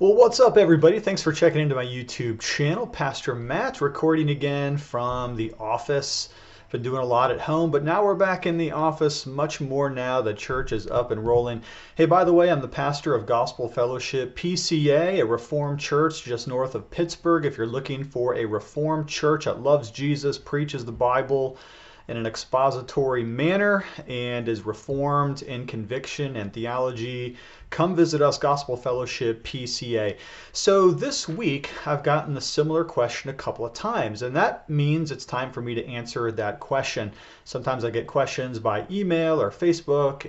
Well, what's up, everybody? Thanks for checking into my YouTube channel. Pastor Matt recording again from the office. Been doing a lot at home, but now we're back in the office much more now. The church is up and rolling. Hey, by the way, I'm the pastor of Gospel Fellowship PCA, a Reformed church just north of Pittsburgh. If you're looking for a Reformed church that loves Jesus, preaches the Bible in an expository manner, and is reformed in conviction and theology, come visit us, Gospel Fellowship PCA. So this week I've gotten a similar question a couple of times, and that means it's time for me to answer that question. Sometimes I get questions by email or Facebook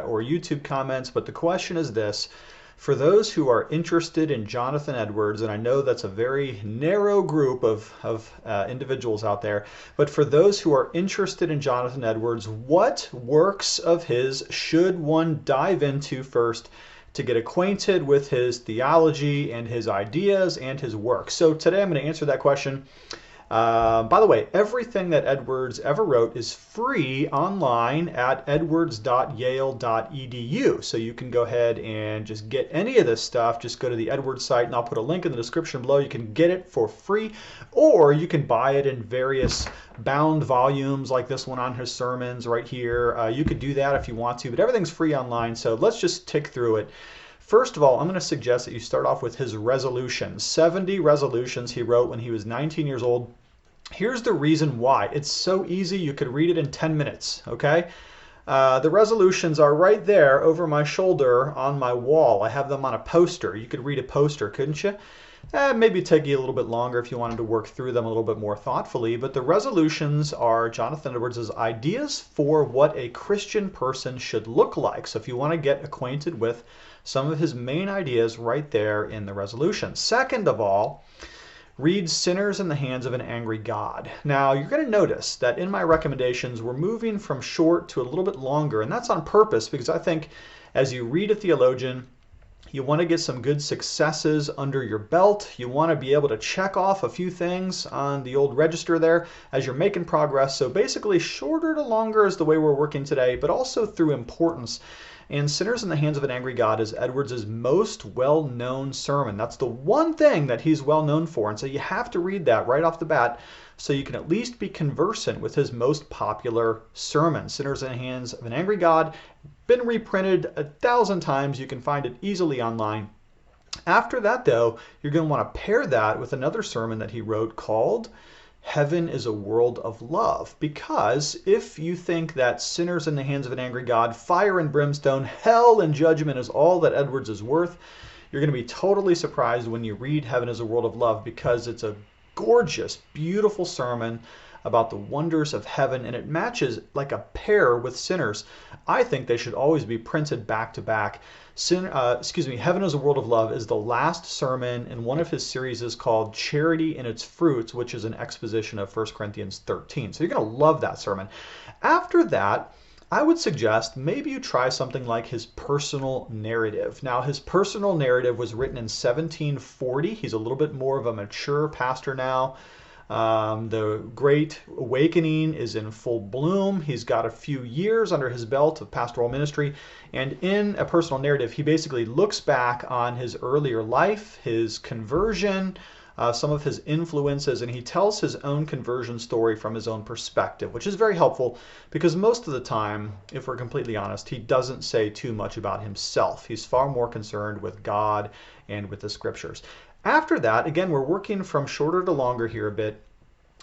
or YouTube comments, but the question is this: for those who are interested in Jonathan Edwards, and I know that's a very narrow group of individuals out there, but for those who are interested in Jonathan Edwards, what works of his should one dive into first to get acquainted with his theology and his ideas and his work? So today I'm going to answer that question. By the way, everything that Edwards ever wrote is free online at edwards.yale.edu. So you can go ahead and just get any of this stuff. Just go to the Edwards site, and I'll put a link in the description below. You can get it for free, or you can buy it in various bound volumes like this one on his sermons right here. You could do that if you want to, but everything's free online. So let's just tick through it. First of all, I'm going to suggest that you start off with his resolutions. 70 resolutions he wrote when he was 19 years old. Here's the reason why. It's so easy, you could read it in 10 minutes, okay? The resolutions are right there over my shoulder on my wall. I have them on a poster. You could read a poster, couldn't you? Maybe take you a little bit longer if you wanted to work through them a little bit more thoughtfully, but the resolutions are Jonathan Edwards' ideas for what a Christian person should look like. So if you want to get acquainted with some of his main ideas, right there in the resolutions. Second of all, read Sinners in the Hands of an Angry God. Now, you're going to notice that in my recommendations, we're moving from short to a little bit longer, and that's on purpose because I think as you read a theologian, you want to get some good successes under your belt. You want to be able to check off a few things on the old register there as you're making progress. So basically, shorter to longer is the way we're working today, but also through importance. And Sinners in the Hands of an Angry God is Edwards' most well-known sermon. That's the one thing that he's well known for. And so you have to read that right off the bat so you can at least be conversant with his most popular sermon. Sinners in the Hands of an Angry God. Been reprinted 1,000 times. You can find it easily online. After that, though, you're going to want to pair that with another sermon that he wrote called Heaven is a World of Love, because if you think that Sinners in the Hands of an Angry God, fire and brimstone, hell and judgment is all that Edwards is worth, you're going to be totally surprised when you read Heaven is a World of Love, because it's a gorgeous, beautiful sermon about the wonders of heaven, and it matches like a pair with Sinners. I think they should always be printed back to back. Heaven is a World of Love is the last sermon in one of his series is called Charity in Its Fruits, which is an exposition of 1 Corinthians 13. So you're going to love that sermon. After that, I would suggest maybe you try something like his personal narrative. Now, his personal narrative was written in 1740. He's a little bit more of a mature pastor now. The Great Awakening is in full bloom. He's got a few years under his belt of pastoral ministry. And in a personal narrative, he basically looks back on his earlier life, his conversion, some of his influences, and he tells his own conversion story from his own perspective, which is very helpful because most of the time, if we're completely honest, he doesn't say too much about himself. He's far more concerned with God and with the scriptures. After that, again, we're working from shorter to longer here a bit.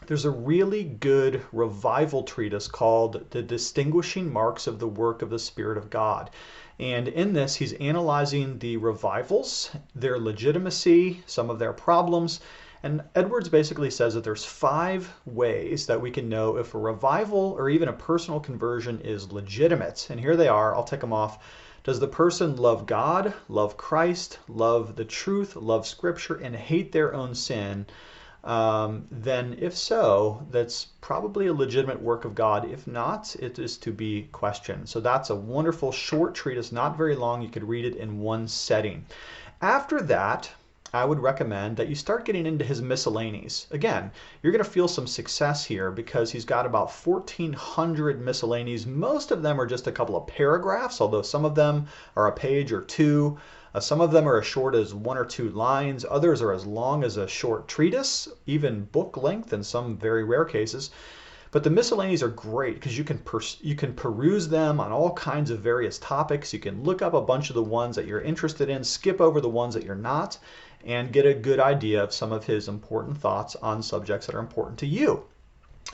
There's a really good revival treatise called The Distinguishing Marks of the Work of the Spirit of God. And in this, he's analyzing the revivals, their legitimacy, some of their problems. And Edwards basically says that there's 5 ways that we can know if a revival or even a personal conversion is legitimate. And here they are. I'll tick them off. Does the person love God, love Christ, love the truth, love Scripture, and hate their own sin? Then if so, that's probably a legitimate work of God. If not, it is to be questioned. So that's a wonderful short treatise, not very long. You could read it in one setting. After that, I would recommend that you start getting into his miscellanies. Again, you're going to feel some success here because he's got about 1,400 miscellanies. Most of them are just a couple of paragraphs, although some of them are a page or two. Some of them are as short as 1 or 2 lines. Others are as long as a short treatise, even book length in some very rare cases. But the miscellanies are great because you can peruse them on all kinds of various topics. You can look up a bunch of the ones that you're interested in, skip over the ones that you're not, and get a good idea of some of his important thoughts on subjects that are important to you.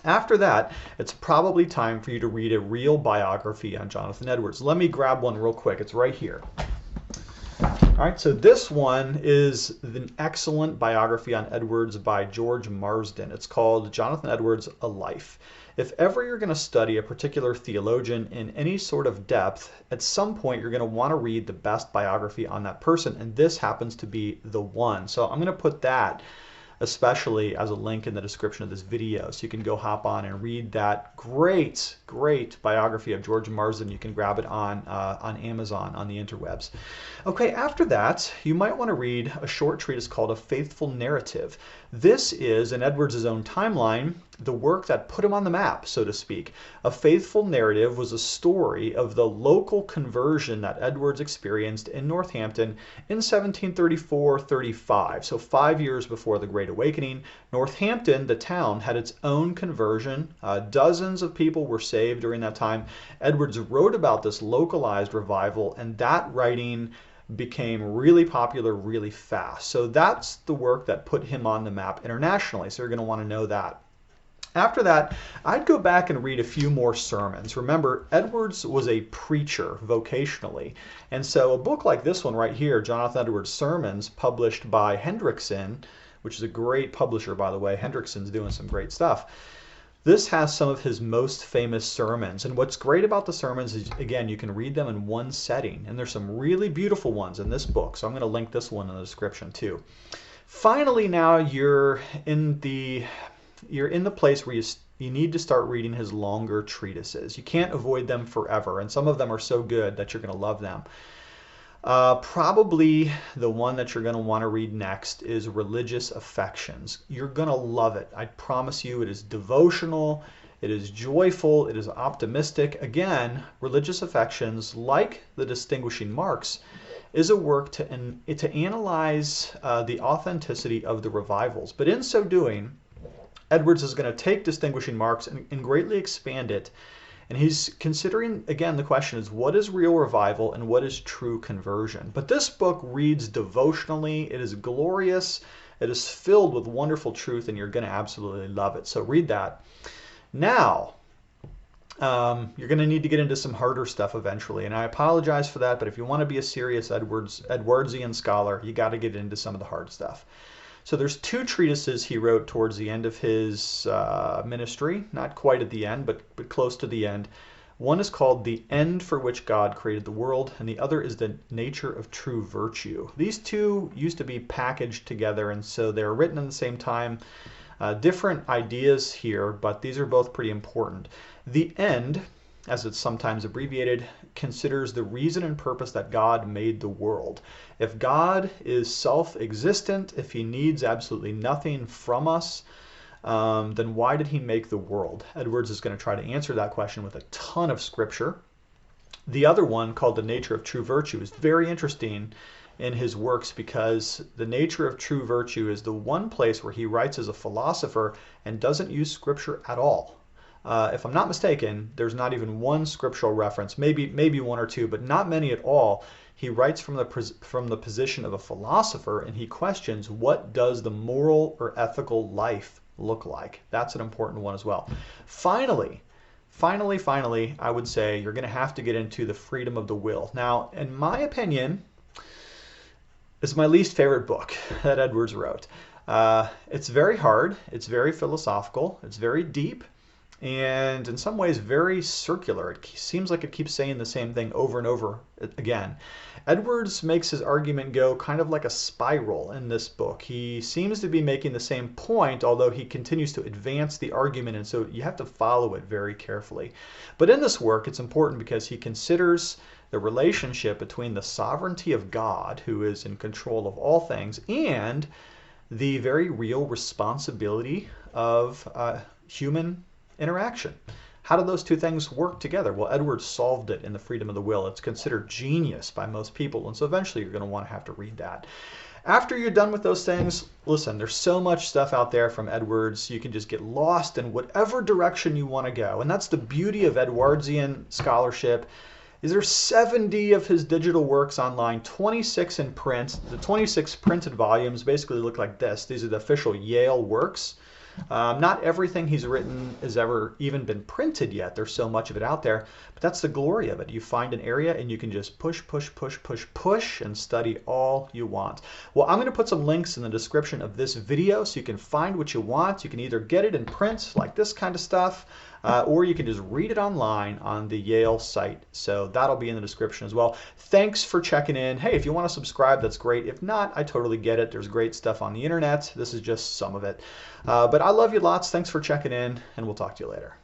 After that, it's probably time for you to read a real biography on Jonathan Edwards. Let me grab one real quick. It's right here. All right, so this one is an excellent biography on Edwards by George Marsden. It's called Jonathan Edwards, A Life. If ever you're going to study a particular theologian in any sort of depth, at some point you're going to want to read the best biography on that person, and this happens to be the one. So I'm going to put that especially as a link in the description of this video, so you can go hop on and read that great biography of George Marsden. You can grab it on Amazon, on the interwebs. Okay, after that, you might want to read a short treatise called A Faithful Narrative. This is, in Edwards' own timeline, the work that put him on the map, so to speak. A Faithful Narrative was a story of the local conversion that Edwards experienced in Northampton in 1734-35, so 5 years before the Great Awakening. Northampton, the town, had its own conversion. Dozens of people were saved during that time. Edwards wrote about this localized revival, and that writing became really popular really fast. So that's the work that put him on the map internationally, so you're going to want to know that. After that, I'd go back and read a few more sermons. Remember, Edwards was a preacher vocationally, and so a book like this one right here, Jonathan Edwards' Sermons, published by Hendrickson, which is a great publisher, by the way. Hendrickson's doing some great stuff. This has some of his most famous sermons, and what's great about the sermons is, again, you can read them in one setting, and there's some really beautiful ones in this book, so I'm going to link this one in the description too. Finally, now you're in the place where you need to start reading his longer treatises. You can't avoid them forever, and some of them are so good that you're going to love them. Probably the one that you're going to want to read next is Religious Affections. You're going to love it. I promise you. It is devotional, it is joyful, it is optimistic. Again, Religious Affections, like the Distinguishing Marks, is a work to analyze the authenticity of the revivals. But in so doing, Edwards is going to take Distinguishing Marks and greatly expand it. And he's considering, again, the question is, what is real revival and what is true conversion? But this book reads devotionally. It is glorious. It is filled with wonderful truth, and you're going to absolutely love it. So read that. Now, you're going to need to get into some harder stuff eventually, and I apologize for that, but if you want to be a serious Edwardsian scholar, you got to get into some of the hard stuff. So there's 2 treatises he wrote towards the end of his ministry, not quite at the end, but close to the end. One is called The End for Which God Created the World, and the other is The Nature of True Virtue. These 2 used to be packaged together, and so they're written at the same time. Different ideas here, but these are both pretty important. The End, as it's sometimes abbreviated, considers the reason and purpose that God made the world. If God is self-existent, if he needs absolutely nothing from us, then why did he make the world? Edwards is going to try to answer that question with a ton of scripture. The other one, called The Nature of True Virtue, is very interesting in his works because the nature of true virtue is the one place where he writes as a philosopher and doesn't use scripture at all. If I'm not mistaken, there's not even one scriptural reference, maybe 1 or 2, but not many at all. He writes from the position of a philosopher, and he questions, what does the moral or ethical life look like? That's an important one as well. Finally, I would say you're going to have to get into the freedom of the will. Now, in my opinion, it's my least favorite book that Edwards wrote. It's very hard, it's very philosophical, it's very deep, and in some ways very circular. It seems like it keeps saying the same thing over and over again. Edwards makes his argument go kind of like a spiral in this book. He seems to be making the same point, although he continues to advance the argument, and so you have to follow it very carefully. But in this work, it's important because he considers the relationship between the sovereignty of God, who is in control of all things, and the very real responsibility of human interaction. How do those two things work together? Well, Edwards solved it in The Freedom of the Will. It's considered genius by most people, and so eventually you're going to want to have to read that. After you're done with those things, listen, there's so much stuff out there from Edwards. You can just get lost in whatever direction you want to go. And that's the beauty of Edwardsian scholarship. Is there 70 of his digital works online, 26 in print. The 26 printed volumes basically look like this. These are the official Yale works. Not everything he's written has ever even been printed yet. There's so much of it out there, but that's the glory of it. You find an area and you can just push and study all you want. Well, I'm going to put some links in the description of this video so you can find what you want. You can either get it in print, like this kind of stuff, or you can just read it online on the Yale site. So that'll be in the description as well. Thanks for checking in. Hey, if you want to subscribe, that's great. If not, I totally get it. There's great stuff on the internet. This is just some of it. But I love you lots. Thanks for checking in, and we'll talk to you later.